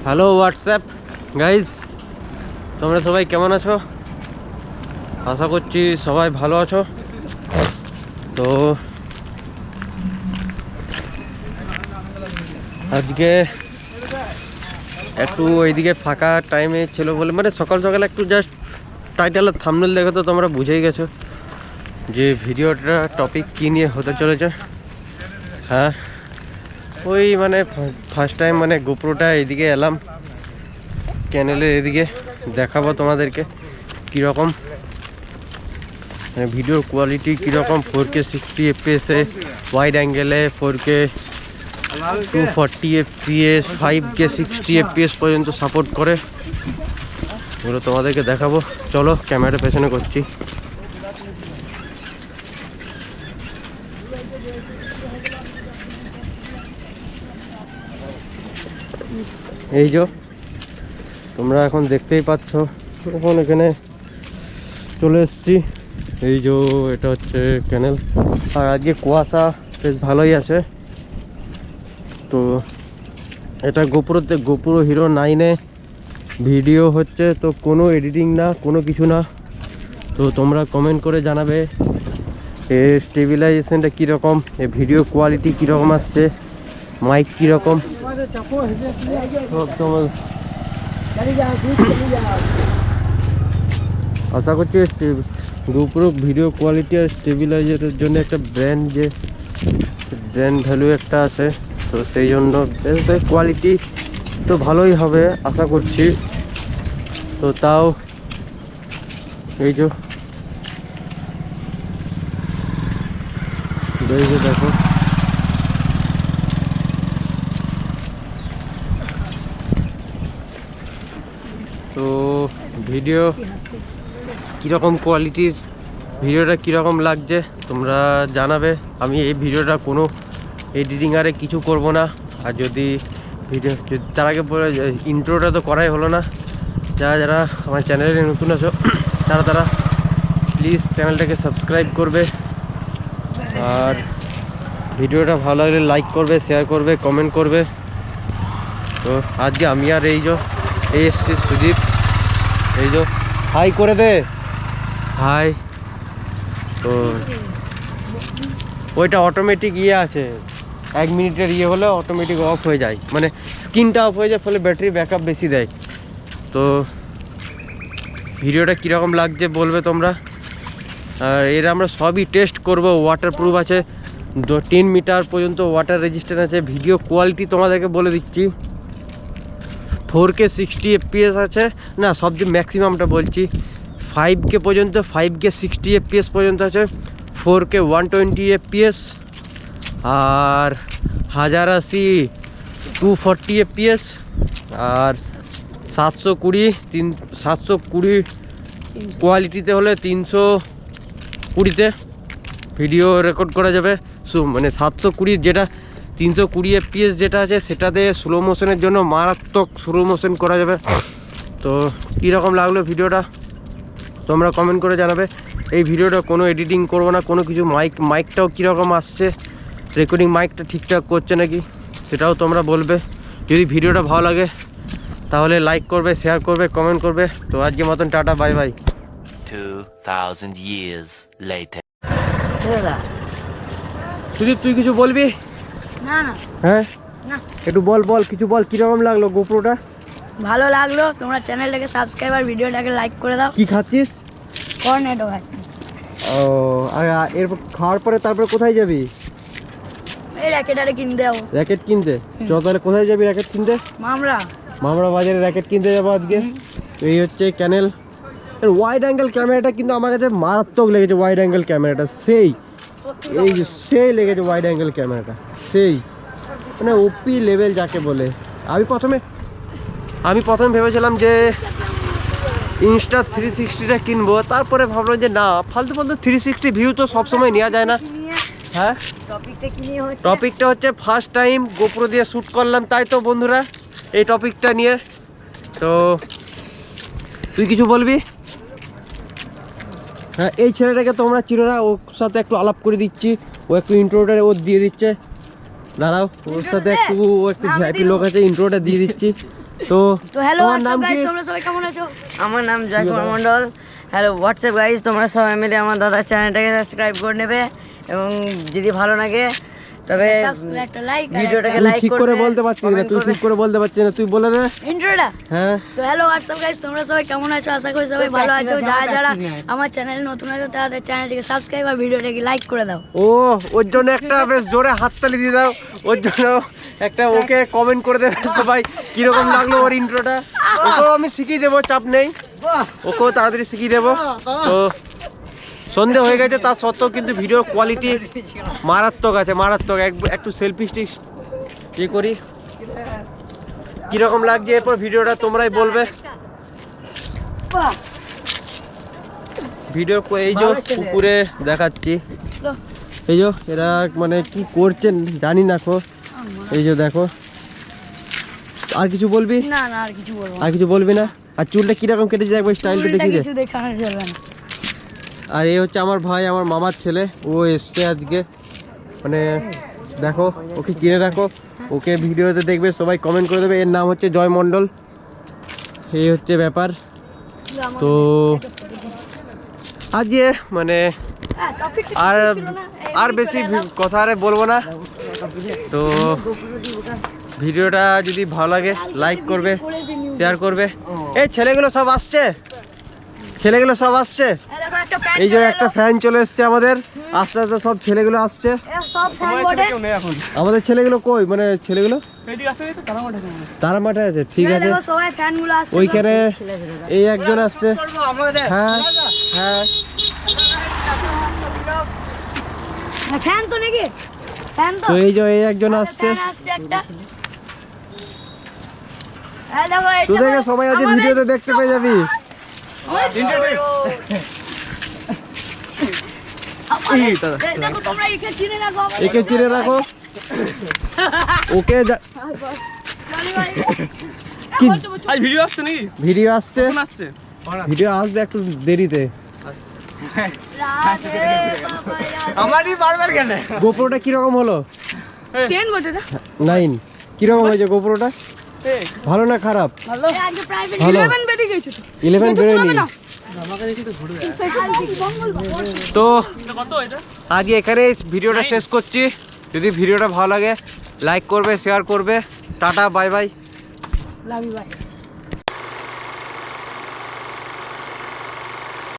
Hello WhatsApp guys, তোমরা সবাই কেমন আছো? আশা করছি সবাই ভালো আছো। তো আজকে একটু এইদিকে ফাঁকা টাইমে ছিল বলে, মানে সকাল সকাল একটু জাস্ট টাইটেল আর থাম্বনেল দেখে তো তোমরা বুঝেই গেছো যে ভিডিওটা টপিক কী নিয়ে হতে চলেছে। হ্যাঁ, ওই মানে ফার্স্ট টাইম মানে গোপ্রোটা এইদিকে এলাম, চ্যানেলের এদিকে দেখাবো তোমাদেরকে কীরকম ভিডিওর কোয়ালিটি, কীরকম 4K 60 FPS-এ, ওয়াইড অ্যাঙ্গেলে 4K 240 FPS, 5K 60 FPS পর্যন্ত সাপোর্ট করে, এগুলো তোমাদেরকে দেখাবো। চলো ক্যামেরার পেছনে করছি। এই যে তোমরা এখন দেখতেই পাচ্ছ, এখন এখানে চলে এসেছি। এই যে এটা হচ্ছে ক্যানেল, আর আজকে কুয়াশা বেশ ভালোই আছে। তো এটা গোপ্রো হিরো 9-এ ভিডিও হচ্ছে, তো কোনো এডিটিং না, কোনো কিছু না। তো তোমরা কমেন্ট করে জানাবে এর স্টেবিলাইজেশনটা কীরকম, এ ভিডিও কোয়ালিটি কীরকম আসছে, মাইক কীরকম। আশা করছি গোপ্রো ভিডিও কোয়ালিটি আর স্টেবিলাইজারের জন্য একটা ব্র্যান্ড ভ্যালু একটা আছে, তো সেই জন্য কোয়ালিটি তো ভালোই হবে আশা করছি। তো তাও এই যে দেখো, তো ভিডিও কীরকম কোয়ালিটির, ভিডিওটা কীরকম লাগছে তোমরা জানাবে। আমি এই ভিডিওটা কোনো এডিটিং আরে কিছু করব না। আর যদি তার আগে বলে, ইন্ট্রোটা তো করাই হলো না। যারা আমার চ্যানেলে নতুন আছো তারা প্লিজ চ্যানেলটাকে সাবস্ক্রাইব করবে, আর ভিডিওটা ভালো লাগলে লাইক করবে, শেয়ার করবে, কমেন্ট করবে। তো আজকে আমি আর এই এসছি সুদীপ, এই যে হাই করে দে, হাই। তো ওইটা অটোমেটিক আছে, 1 মিনিটের হলে অটোমেটিক অফ হয়ে যায়, মানে স্ক্রিনটা অফ হয়ে যায়, ফলে ব্যাটারি ব্যাকআপ বেশি দেয়। তো ভিডিওটা কীরকম লাগছে বলবে তোমরা। আর এর আমরা সবই টেস্ট করব, ওয়াটারপ্রুফ আছে, 10 মিটার পর্যন্ত ওয়াটার রেজিস্ট্যান্স আছে। ভিডিও কোয়ালিটি তোমাদেরকে বলে দিচ্ছি, 4K 60 FPS আছে, না সবচেয়ে ম্যাক্সিমামটা বলছি, 5K পর্যন্ত, 5K 60 FPS পর্যন্ত আছে, 4K 120 FPS, আর 1080 240 FPS, আর 720 কোয়ালিটিতে হলে 320-তে ভিডিও রেকর্ড করা যাবে। মানে 720 যেটা 320 FPS যেটা আছে, সেটাতে স্লো মোশনের জন্য মারাত্মক স্লো মোশন করা যাবে। তো কীরকম লাগলো ভিডিওটা তোমরা কমেন্ট করে জানাবে। এই ভিডিওটা কোনো এডিটিং করবো না, কোনো কিছু। মাইকটাও কীরকম আসছে, রেকর্ডিং মাইকটা ঠিকঠাক করছে নাকি সেটাও তোমরা বলবে। যদি ভিডিওটা ভালো লাগে তাহলে লাইক করবে, শেয়ার করবে, কমেন্ট করবে। তো আজকে মতন tata, bye by. 2000 years later. Sudip, তুই কিছু বলবি? না না, হ্যাঁ না, একটু বল কিছু বল, কীরকম লাগলো গোপ্রোটা? ভালো লাগলো। তোমরা চ্যানেলটাকে সাবস্ক্রাইব আর ভিডিওটাকে লাইক করে দাও। কি খাচ্ছিস? কর্নেটো ভাই। ও, আর এরপর খাওয়ার পরে তারপরে কোথায় যাবি? এই র্যাকেটারে কিনতে যাবো। র্যাকেট কিনতে? চ তাহলে কোথায় যাবি র্যাকেট কিনতে? মামরা বাজারে র্যাকেট কিনতে যাবো আজকে। এই হচ্ছে ক্যানেল, ওয়াইড অ্যাঙ্গেল ক্যামেরাটা কিন্তু আমার কাছে মারাত্মক লেগেছে। ওয়াইড অ্যাঙ্গেল ক্যামেরাটা সেই লেগেছে, ওয়াইড অ্যাঙ্গেল ক্যামেরাটা সেই মানে ওপি লেভেল যাকে বলে। আমি প্রথমে ভেবেছিলাম যে ইনস্টা 360টা কিনবো, তারপরে ভাবলাম যে না, ফালতু 360 ভিউ তো সবসময় নেওয়া যায় না। হ্যাঁ, টপিকটা হচ্ছে ফার্স্ট টাইম গোপ্রো দিয়ে শ্যুট করলাম, তাই তো বন্ধুরা এই টপিকটা নিয়ে। তো তুই কিছু বলবি? হ্যাঁ, এই ছেলেটাকে তোমরা চিনো না, ওর সাথে একটু আলাপ করে দিচ্ছি। ও একটু ইন্ট্রোটা দিয়ে দিচ্ছে, দাঁড়াও, ওর সাথে একটু ভিআইপি লোক আছে, ইন্ট্রোটা দিয়ে দিচ্ছি। তো তো হ্যালো তোমার নাম কি? তোমরা সবাই কেমন আছো? আমার নাম জয় Kumar Mondal. Hello WhatsApp guys, তোমরা সবাই মিলে আমার দাদার চ্যানেলটাকে সাবস্ক্রাইব করে নেবে এবং যদি ভালো লাগে তবে একটা লাইক ভিডিওটাকে তুই লাইক ঠিক করে করবে, বলতে পারছিস না, comment তুই করবে। ঠিক করে বলতে পারছিস না, তুই বলে দে। ইন্ট্রোটা হ্যাঁ তো হ্যালো হোয়াটসঅ্যাপ গাইস, তোমরা সবাই কেমন আছো? আশা করি সবাই ভালো আছো। যারা যারা আমার চ্যানেল নতুন আছো তাদের চ্যানেলটিকে সাবস্ক্রাইব আর ভিডিওটাকে লাইক করে দাও। ও ওর জন্য একটা বেশ জোরে হাততালি দিয়ে দাও, ওর জন্য একটা ওকে কমেন্ট করে দেবে সবাই কিরকম লাগলো ওর ইন্ট্রোটা। ওকেও আমি শিখিয়ে দেবো, চাপ নেই, ওকেও তাড়াতাড়ি শিখিয়ে দেবো। তো সন্ধে হয়ে গেছে, তার সত্ত্বেও কিন্তু ভিডিওর কোয়ালিটি মারাত্মক আছে, মারাত্মক। একটু সেলফি স্টিক ইয়ে করি, কীরকম লাগছে এরপর ভিডিওটা তোমরাই বলবে। ভিডিও এই যে পুকুরে দেখাচ্ছি, এই যে এরা মানে কি করছেন জানি না খো। এই যে দেখো, আর কিছু বলবি? না না আর কিছু বলবো না। আর কিছু বলবি না? আর চুলটা কিরকম কেটেছে একবার স্টাইলটা চুলটা দেখিয়ে দে। কিছু দেখানো চলবে না। আর এই হচ্ছে আমার ভাই, আমার মামার ছেলে, ও এসছে আজকে। মানে দেখো, ওকে চিনে রাখো, ওকে ভিডিওতে দেখবে, সবাই কমেন্ট করে দেবে। এর নাম হচ্ছে জয় মণ্ডল। এই হচ্ছে ব্যাপার। তো আজকে মানে আর আর বেশি কথা আরে বলবো না। তো ভিডিওটা যদি ভালো লাগে লাইক করবে, শেয়ার করবে। এই ছেলেগুলো সব আসছে, ছেলেগুলো সব আসছে। এই যে একটা ফ্যান চলে এসছে আমাদের, আস্তে আস্তে সব ছেলেগুলো আসছে। আমাদের ছেলেগুলো কই, মানে ছেলেগুলো তারা মাঠে আছে, ঠিক আছে। ওইখানে এই একজন আসছে, হ্যাঁ হ্যাঁ। ফ্যান তো নাকি? ফ্যান তো? তো এই যে এই একজন আসছে। ফ্যান আসছে একটা। এই দেখো, এই তোদেরকে দেখো, সবাই আজকে আমাদের ভিডিওতে দেখতে পেয়ে যাবি। এই দেখো, তোমরা একে চিনে রাখো। একে চিনে রাখো, ওকে জনি ভাই। কি আজ ভিডিও আসছে নাকি? ভিডিও আসছে, কোন আসছে? ভিডিও আসবে একটু দেরিতে। রাধে বাবা রাধে। আমারই বারবার কেন? গোপ্রোটা কিরকম হলো? চেন বটে না? 9 কিরকম হয়েছে গোপ্রোটা? ভালো না খারাপ? ভালো। এই আজকে প্রাইভেট ভালো। 11 বেরিয়ে গেছে তো। 11 বেরোয়নি। তো কত এটা? আজকে এখানে ভিডিওটা শেষ করছি। যদি ভিডিওটা ভালো লাগে লাইক করবে, শেয়ার করবে। Tata, bye bye. Love you ভাই।